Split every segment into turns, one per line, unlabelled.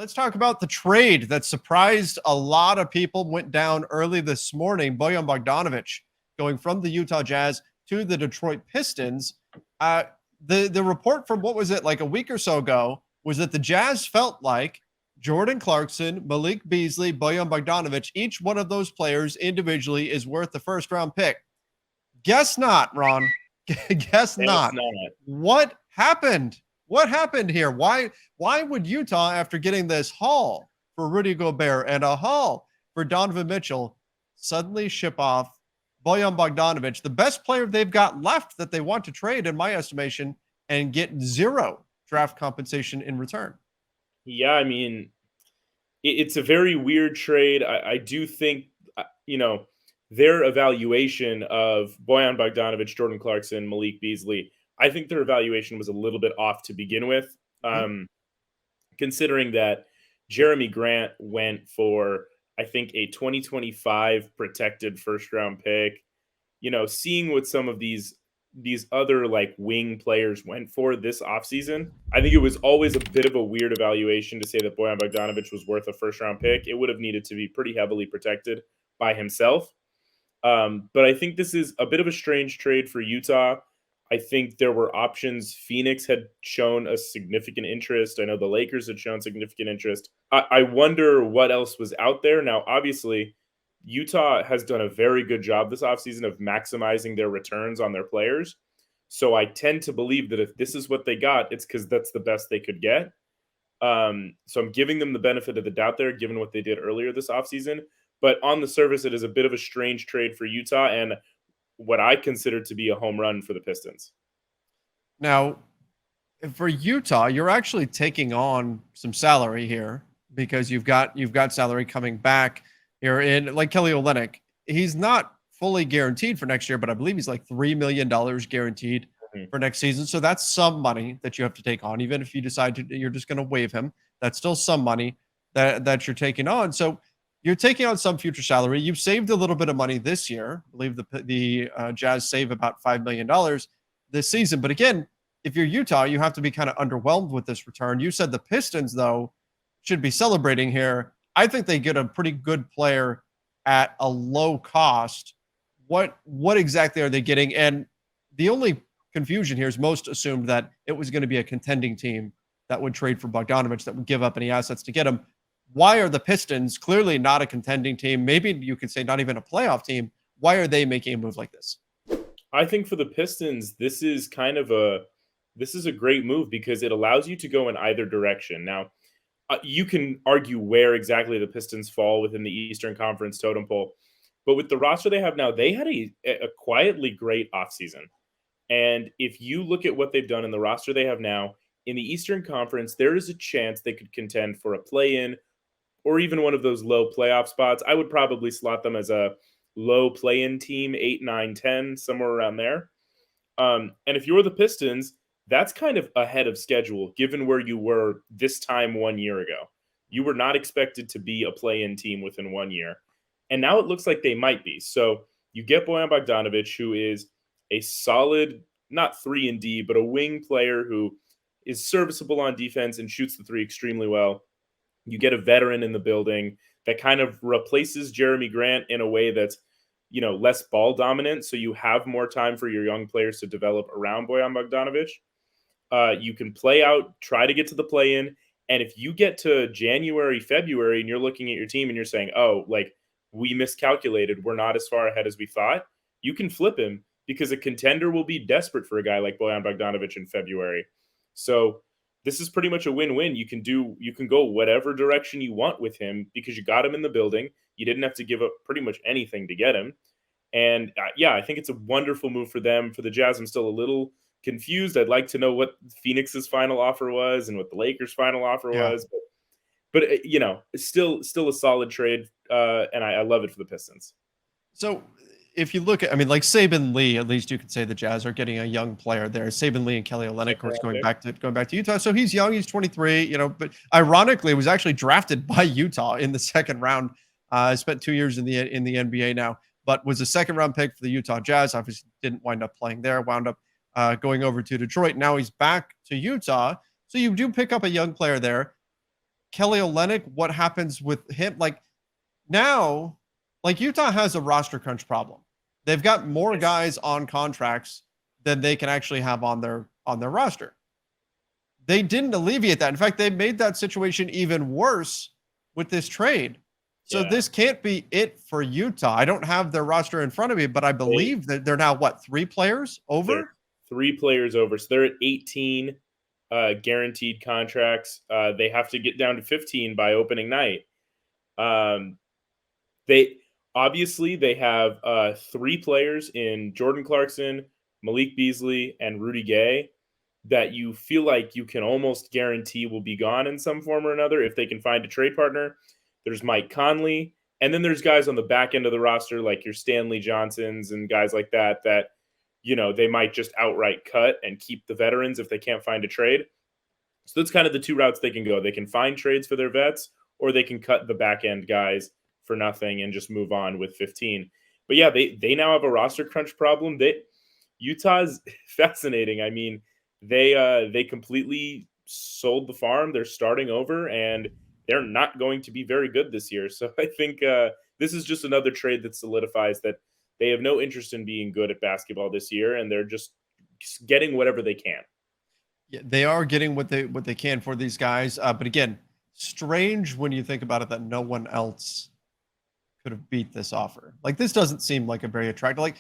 Let's talk about the trade that surprised a lot of people. Went down early this morning. Bojan Bogdanovic going from the Utah Jazz to the Detroit Pistons. Uh, the report from what was it like a week or so ago was that the Jazz felt like Jordan Clarkson, Malik Beasley, Bojan Bogdanovic, each one of those players individually is worth the first round pick. Guess not, Ron. Guess
That's
not.
not.
What happened? What happened here? Why would Utah, after getting this haul for Rudy Gobert and a haul for Donovan Mitchell, suddenly ship off Bojan Bogdanovic, the best player they've got left that they want to trade, in my estimation, and get zero draft compensation in return?
Yeah, I mean, it's a very weird trade. I do think, you know, their evaluation of Bojan Bogdanovic, Jordan Clarkson, Malik Beasley, I think their evaluation was a little bit off to begin with,
Mhm.
considering that Jeremy Grant went for, I think, a 2025 protected first round pick. Seeing what some of these other like wing players went for this offseason, I think it was always a bit of a weird evaluation to say that Bojan Bogdanovic was worth a first round pick. It would have needed to be pretty heavily protected by himself. But I think this is a bit of a strange trade for Utah. I think there were options. Phoenix had shown a significant interest. I know the Lakers had shown significant interest. I wonder what else was out there. Now, obviously, Utah has done a very good job this offseason of maximizing their returns on their players. So I tend to believe that if this is what they got, it's because that's the best they could get. So I'm giving them the benefit of the doubt there, given what they did earlier this offseason. But on the surface, it is a bit of a strange trade for Utah and what I consider to be a home run for the Pistons.
Now, for Utah, you're actually taking on some salary here because you've got salary coming back here in like Kelly Olynyk. He's not fully guaranteed for next year, but I believe he's like $3 million guaranteed
Mhm.
for next season. So that's some money that you have to take on, even if you decide you're just going to waive him. That's still some money that you're taking on. So you're taking on some future salary. You've saved a little bit of money this year. I believe the Jazz save about $5 million this season. But again, if you're Utah, you have to be kind of underwhelmed with this return. You said the Pistons, though, should be celebrating here. I think they get a pretty good player at a low cost. What exactly are they getting? And the only confusion here is most assumed that it was going to be a contending team that would trade for Bogdanovich, that would give up any assets to get him. Why are the Pistons, clearly not a contending team, maybe you could say not even a playoff team, why are they making a move like this?
I think for the Pistons, this is a great move because it allows you to go in either direction. Now, you can argue where exactly the Pistons fall within the Eastern Conference totem pole, but with the roster they have now, they had a quietly great offseason. And if you look at what they've done in the roster they have now in the Eastern Conference, there is a chance they could contend for a play-in or even one of those low playoff spots. I would probably slot them as a low play-in team, 8, 9, 10, somewhere around there. And if you're the Pistons, that's kind of ahead of schedule, given where you were this time 1 year ago. You were not expected to be a play-in team within 1 year, and now it looks like they might be. So you get Bojan Bogdanovic, who is a solid, not 3 and D, but a wing player who is serviceable on defense and shoots the three extremely well. You get a veteran in the building that kind of replaces Jeremy Grant in a way that's less ball dominant. So you have more time for your young players to develop around Bojan Bogdanovic. You can play out, try to get to the play in. And if you get to January, February, and you're looking at your team and you're saying, oh, like we miscalculated, we're not as far ahead as we thought, you can flip him because a contender will be desperate for a guy like Bojan Bogdanovic in February. So this is pretty much a win-win. You can go whatever direction you want with him because you got him in the building. You didn't have to give up pretty much anything to get him. And yeah, I think it's a wonderful move for them. For the Jazz, I'm still a little confused. I'd like to know what Phoenix's final offer was and what the Lakers' final offer
Yeah.
was. But it's still a solid trade, and I love it for the Pistons.
So if you look at, I mean, like Saben Lee, at least you could say the Jazz are getting a young player there. Saben Lee and Kelly Olynyk, of
Second
course,
round
going back to Utah. So he's young, he's 23, but ironically, was actually drafted by Utah in the second round. Spent 2 years in the NBA now, but was a second round pick for the Utah Jazz. Obviously, didn't wind up playing there. Wound up going over to Detroit. Now he's back to Utah. So you do pick up a young player there. Kelly Olynyk, what happens with him? Like now, like Utah has a roster crunch problem. They've got more
Yes.
guys on contracts than they can actually have on their roster. They didn't alleviate that. In fact, they made that situation even worse with this trade. So
Yeah.
this can't be it for Utah. I don't have their roster in front of me, but I
They
believe that they're now what, 3 players
they're
over?
3 players over. So they're at 18 guaranteed contracts. They have to get down to 15 by opening night. Um, they obviously they have 3 players in Jordan Clarkson, Malik Beasley, and Rudy Gay that you feel like you can almost guarantee will be gone in some form or another if they can find a trade partner. There's Mike Conley, and then there's guys on the back end of the roster like your Stanley Johnsons and guys like that they might just outright cut and keep the veterans if they can't find a trade. So that's kind of the 2 routes they can go. They can find trades for their vets, or they can cut the back end guys for nothing and just move on with 15. But yeah, they now have a roster crunch problem. Utah's fascinating. I mean, they completely sold the farm. They're starting over, and they're not going to be very good this year. So I think this is just another trade that solidifies that they have no interest in being good at basketball this year, and they're just getting whatever they can.
Yeah, they are getting what they can for these guys. But again, strange when you think about it that no one else could have beat this offer. Like this doesn't seem like a very attractive. Like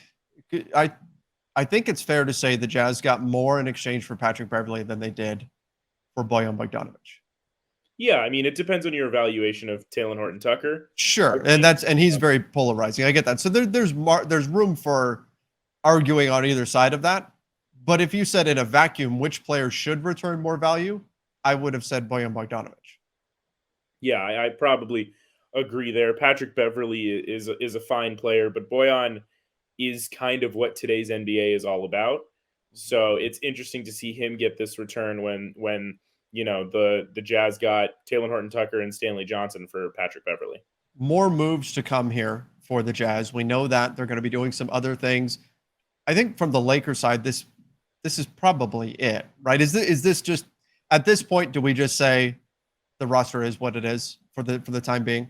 I think it's fair to say the Jazz got more in exchange for Patrick Beverley than they did for Bojan Bogdanovic.
Yeah, I mean, it depends on your evaluation of Taylor Horton Tucker. I
Sure, and
think
he's very polarizing. I get that. So there's room for arguing on either side of that. But if you said in a vacuum which player should return more value, I would have said Bojan Bogdanovic.
Yeah, I probably agree there. Patrick Beverly is a fine player, but Boyan is kind of what today's NBA is all about. So it's interesting to see him get this return when the Jazz got Taylor Horton Tucker and Stanley Johnson for Patrick Beverly.
More moves to come here for the Jazz. We know that they're going to be doing some other things. I think from the Lakers side, this is probably it, right? Is this just at this point? Do we just say the roster is what it is for the time being?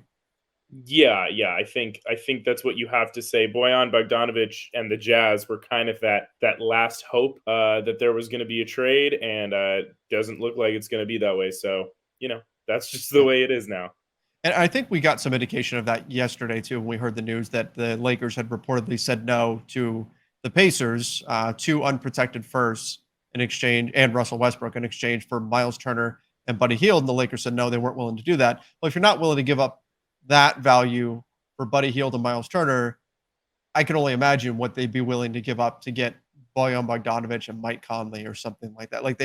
Yeah. I think that's what you have to say. Bojan Bogdanovic and the Jazz were kind of that last hope that there was going to be a trade, and doesn't look like it's going to be that way. So that's just the
Yeah.
way it is now.
And I think we got some indication of that yesterday too when we heard the news that the Lakers had reportedly said no to the Pacers, 2 unprotected firsts in exchange, and Russell Westbrook in exchange for Miles Turner and Buddy Hield. And the Lakers said no, they weren't willing to do that. Well, if you're not willing to give up that value for Buddy Hield and Miles Turner, I can only imagine what they'd be willing to give up to get Bojan Bogdanovic and Mike Conley or something like that. Like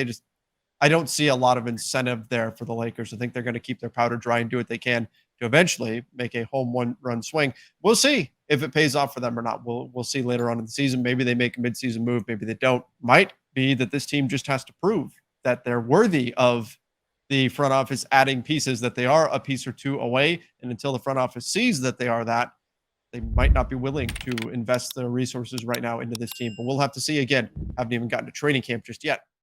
I don't see a lot of incentive there for the Lakers. I think they're going to keep their powder dry and do what they can to eventually make a home run swing. We'll see if it pays off for them or not. We'll see later on in the season. Maybe they make a midseason move. Maybe they don't. Might be that this team just has to prove that they're worthy of the front office adding pieces, that they are a piece or two away. And until the front office sees that they are that, they might not be willing to invest the resources right now into this team. But we'll have to see. Again, haven't even gotten to training camp just yet.